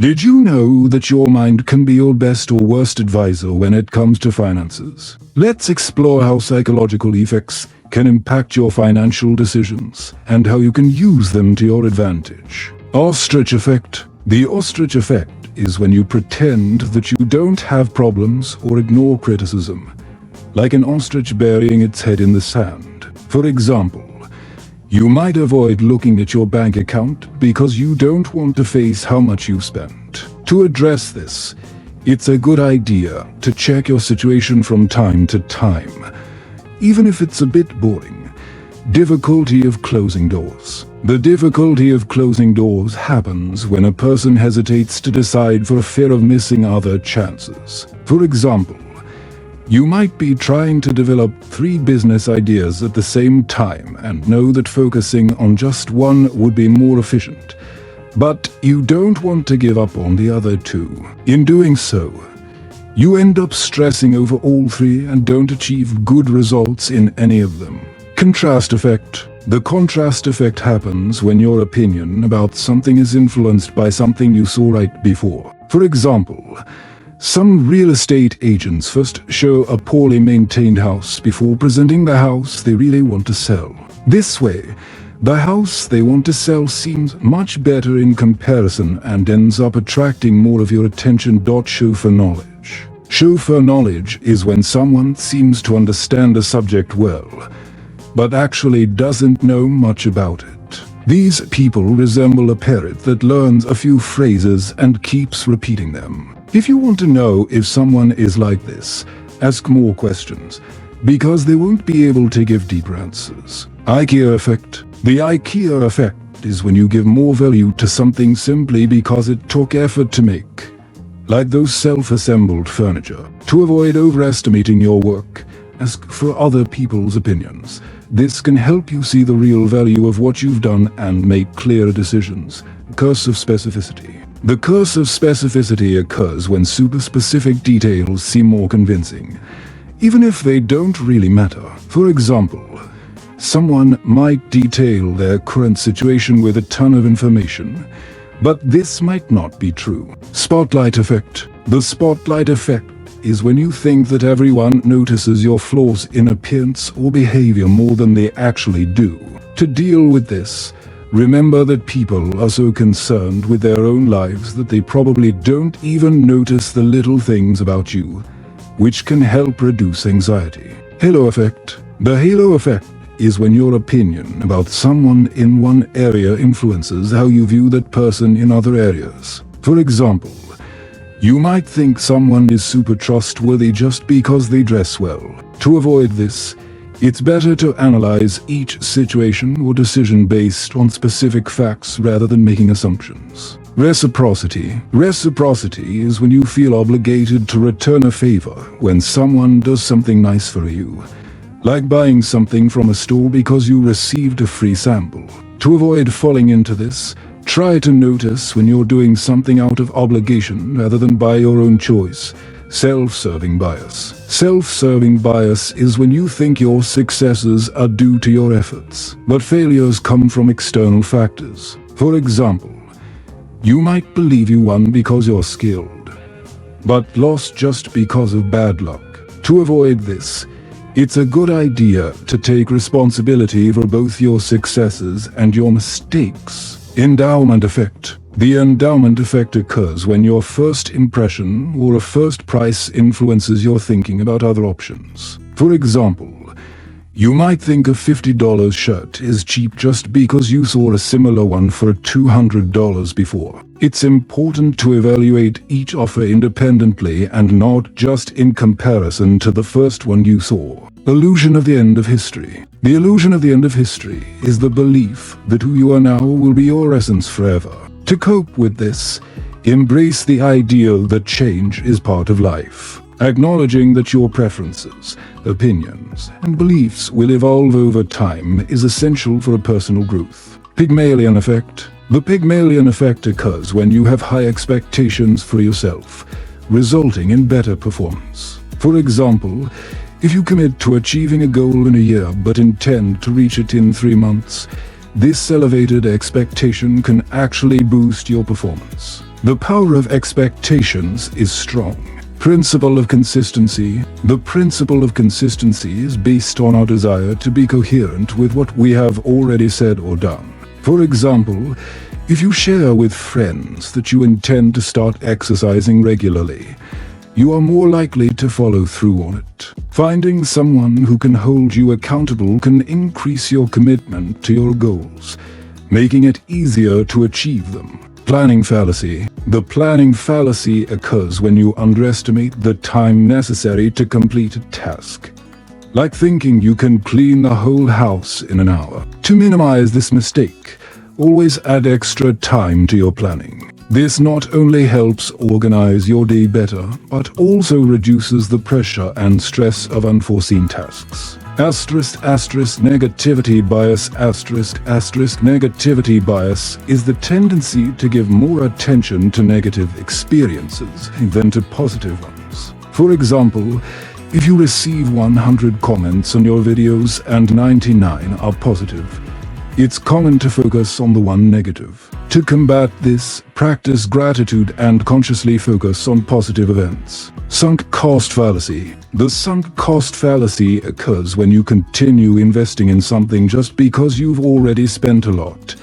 Did you know that your mind can be your best or worst advisor when it comes to finances? Let's explore how psychological effects can impact your financial decisions and how you can use them to your advantage. Ostrich effect. The ostrich effect is when you pretend that you don't have problems or ignore criticism, like an ostrich burying its head in the sand. For example, you might avoid looking at your bank account because you don't want to face how much you've spent. To address this, it's a good idea to check your situation from time to time, even if it's a bit boring. Difficulty of closing doors. The difficulty of closing doors happens when a person hesitates to decide for fear of missing other chances. For example, you might be trying to develop 3 business ideas at the same time and know that focusing on just one would be more efficient, but you don't want to give up on the other 2. In doing so, you end up stressing over all 3 and don't achieve good results in any of them. Contrast effect. The contrast effect happens when your opinion about something is influenced by something you saw right before. For example, some real estate agents first show a poorly maintained house before presenting the house they really want to sell. This way, the house they want to sell seems much better in comparison and ends up attracting more of your attention. Chauffeur knowledge. Chauffeur knowledge is when someone seems to understand a subject well, but actually doesn't know much about it. These people resemble a parrot that learns a few phrases and keeps repeating them. If you want to know if someone is like this, ask more questions, because they won't be able to give deeper answers. IKEA effect. The IKEA effect is when you give more value to something simply because it took effort to make, like those self-assembled furniture. To avoid overestimating your work, ask for other people's opinions. This can help you see the real value of what you've done and make clearer decisions. Curse of specificity. The curse of specificity occurs when super specific details seem more convincing, even if they don't really matter. For example, someone might detail their current situation with a ton of information, but this might not be true. Spotlight effect. The spotlight effect is when you think that everyone notices your flaws in appearance or behavior more than they actually do. To deal with this, remember that people are so concerned with their own lives that they probably don't even notice the little things about you, which can help reduce anxiety. Halo effect. The halo effect is when your opinion about someone in one area influences how you view that person in other areas. For example, you might think someone is super trustworthy just because they dress well. To avoid this, it's better to analyze each situation or decision based on specific facts rather than making assumptions. Reciprocity. Reciprocity is when you feel obligated to return a favor when someone does something nice for you, like buying something from a store because you received a free sample. To avoid falling into this, try to notice when you're doing something out of obligation rather than by your own choice. Self-serving bias. Self-serving bias is when you think your successes are due to your efforts, but failures come from external factors. For example, you might believe you won because you're skilled, but lost just because of bad luck. To avoid this, it's a good idea to take responsibility for both your successes and your mistakes. Endowment effect. The endowment effect occurs when your first impression or a first price influences your thinking about other options. For example, you might think a $50 shirt is cheap just because you saw a similar one for $200 before. It's important to evaluate each offer independently and not just in comparison to the first one you saw. Illusion of the end of history. The illusion of the end of history is the belief that who you are now will be your essence forever. To cope with this, embrace the idea that change is part of life. Acknowledging that your preferences, opinions, and beliefs will evolve over time is essential for a personal growth. Pygmalion effect. The Pygmalion effect occurs when you have high expectations for yourself, resulting in better performance. For example, if you commit to achieving a goal in a year but intend to reach it in 3 months, This elevated expectation can actually boost your performance. The power of expectations is strong. Principle of consistency. The principle of consistency is based on our desire to be coherent with what we have already said or done. For example, if you share with friends that you intend to start exercising regularly, you are more likely to follow through on it. Finding someone who can hold you accountable can increase your commitment to your goals, making it easier to achieve them. Planning fallacy. The planning fallacy occurs when you underestimate the time necessary to complete a task, like thinking you can clean the whole house in an hour. To minimize this mistake, always add extra time to your planning. This not only helps organize your day better, but also reduces the pressure and stress of unforeseen tasks. Negativity bias. Negativity bias is the tendency to give more attention to negative experiences than to positive ones. For example, if you receive 100 comments on your videos and 99 are positive, it's common to focus on the one negative. To combat this, practice gratitude and consciously focus on positive events. Sunk cost fallacy. The sunk cost fallacy occurs when you continue investing in something just because you've already spent a lot,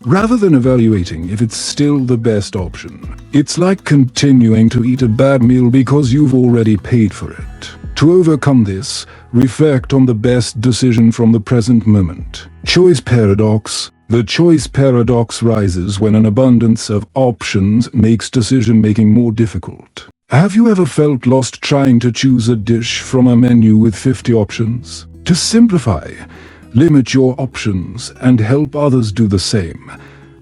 rather than evaluating if it's still the best option. It's like continuing to eat a bad meal because you've already paid for it. To overcome this, reflect on the best decision from the present moment. Choice paradox. The choice paradox rises when an abundance of options makes decision-making more difficult. Have you ever felt lost trying to choose a dish from a menu with 50 options? To simplify, limit your options and help others do the same,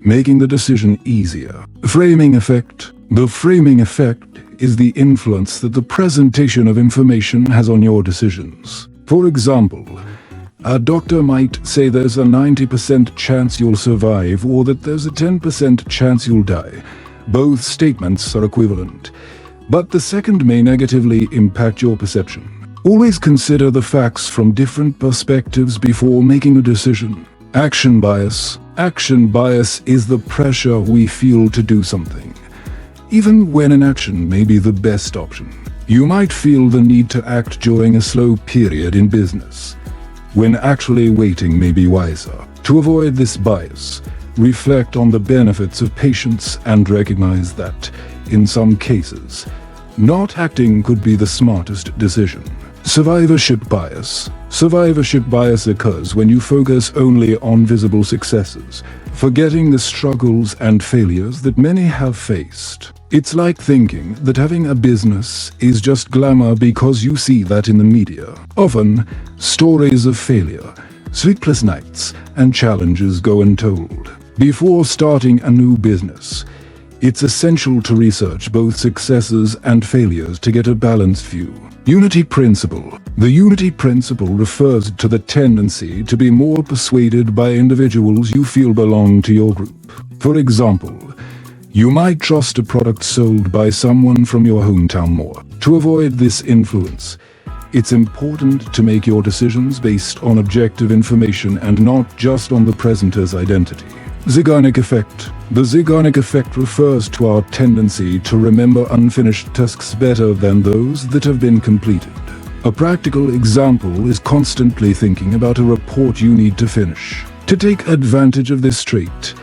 making the decision easier. Framing effect. The framing effect is the influence that the presentation of information has on your decisions. For example, a doctor might say there's a 90% chance you'll survive or that there's a 10% chance you'll die. Both statements are equivalent, but the second may negatively impact your perception. Always consider the facts from different perspectives before making a decision. Action bias. Action bias is the pressure we feel to do something, even when inaction may be the best option. You might feel the need to act during a slow period in business, when actually waiting may be wiser. To avoid this bias, reflect on the benefits of patience and recognize that, in some cases, not acting could be the smartest decision. Survivorship bias. Survivorship bias occurs when you focus only on visible successes, forgetting the struggles and failures that many have faced. It's like thinking that having a business is just glamour because you see that in the media. Often, stories of failure, sleepless nights, and challenges go untold. Before starting a new business, it's essential to research both successes and failures to get a balanced view. Unity principle. The unity principle refers to the tendency to be more persuaded by individuals you feel belong to your group. For example, you might trust a product sold by someone from your hometown more. To avoid this influence, it's important to make your decisions based on objective information and not just on the presenter's identity. Zygarnik effect. The Zygarnik effect refers to our tendency to remember unfinished tasks better than those that have been completed. A practical example is constantly thinking about a report you need to finish. To take advantage of this trait,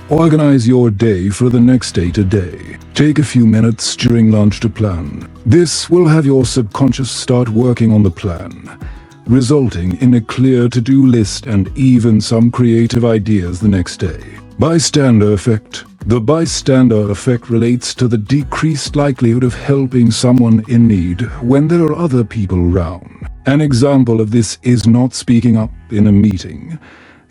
organize your day for the next day today. Take a few minutes during lunch to plan. This will have your subconscious start working on the plan, resulting in a clear to-do list and even some creative ideas the next day. Bystander effect. The bystander effect relates to the decreased likelihood of helping someone in need when there are other people around. An example of this is not speaking up in a meeting,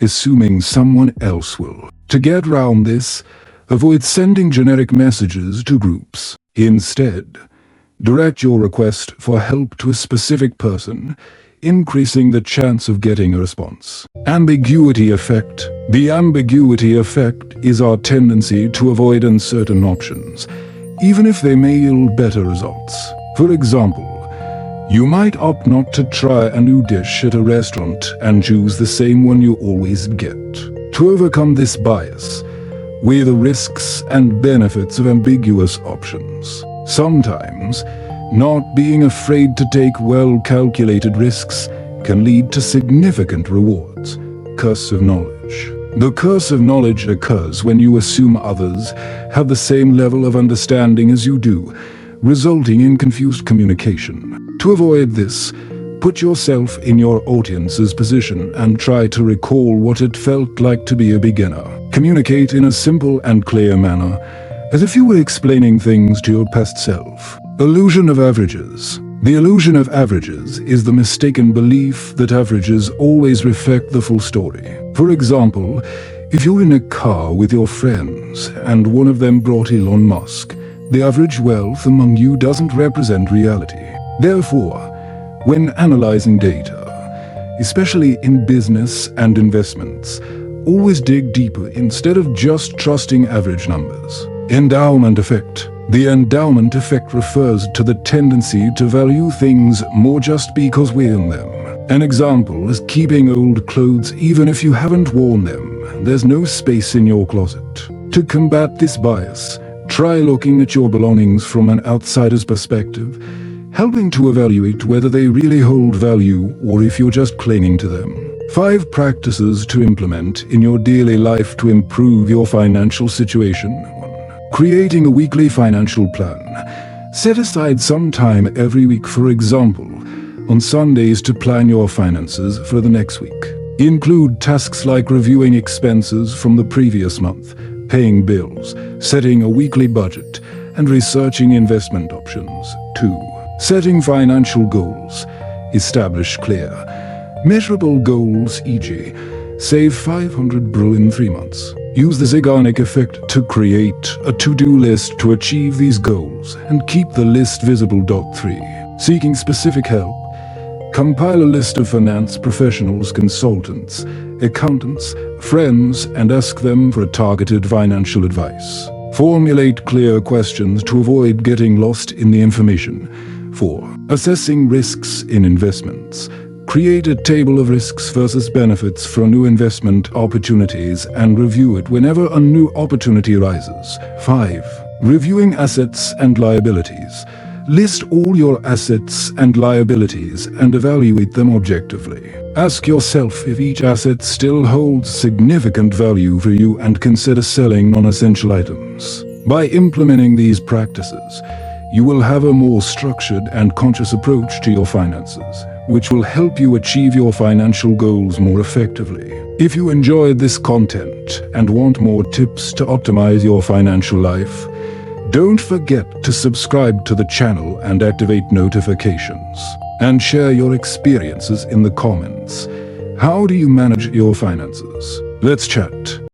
assuming someone else will. To get around this, avoid sending generic messages to groups. Instead, direct your request for help to a specific person, increasing the chance of getting a response. Ambiguity effect. The ambiguity effect is our tendency to avoid uncertain options, even if they may yield better results. For example, you might opt not to try a new dish at a restaurant and choose the same one you always get. To overcome this bias, weigh the risks and benefits of ambiguous options. Sometimes, not being afraid to take well-calculated risks can lead to significant rewards. Curse of knowledge. The curse of knowledge occurs when you assume others have the same level of understanding as you do, resulting in confused communication. To avoid this, put yourself in your audience's position and try to recall what it felt like to be a beginner. Communicate in a simple and clear manner, as if you were explaining things to your past self. Illusion of averages. The illusion of averages is the mistaken belief that averages always reflect the full story. For example, if you're in a car with your friends and one of them brought Elon Musk, the average wealth among you doesn't represent reality. Therefore, when analyzing data, especially in business and investments, always dig deeper instead of just trusting average numbers. Endowment effect. The endowment effect refers to the tendency to value things more just because we own them. An example is keeping old clothes even if you haven't worn them. There's no space in your closet. To combat this bias, try looking at your belongings from an outsider's perspective, helping to evaluate whether they really hold value or if you're just clinging to them. 5 practices to implement in your daily life to improve your financial situation. 1. Creating a weekly financial plan. Set aside some time every week, for example, on Sundays, to plan your finances for the next week. Include tasks like reviewing expenses from the previous month, paying bills, setting a weekly budget, and researching investment options. 2. Setting financial goals. Establish clear, measurable goals, e.g., save 500 Bru in 3 months. Use the Zygarnik effect to create a to-do list to achieve these goals and keep the list visible. 3. Seeking specific help. Compile a list of finance professionals, consultants, accountants, friends, and ask them for targeted financial advice. Formulate clear questions to avoid getting lost in the information. 4. Assessing risks in investments. Create a table of risks versus benefits for new investment opportunities and review it whenever a new opportunity arises. 5. Reviewing assets and liabilities. List all your assets and liabilities and evaluate them objectively. Ask yourself if each asset still holds significant value for you and consider selling non-essential items. By implementing these practices, you will have a more structured and conscious approach to your finances, which will help you achieve your financial goals more effectively. If you enjoyed this content and want more tips to optimize your financial life, don't forget to subscribe to the channel and activate notifications. And share your experiences in the comments. How do you manage your finances? Let's chat.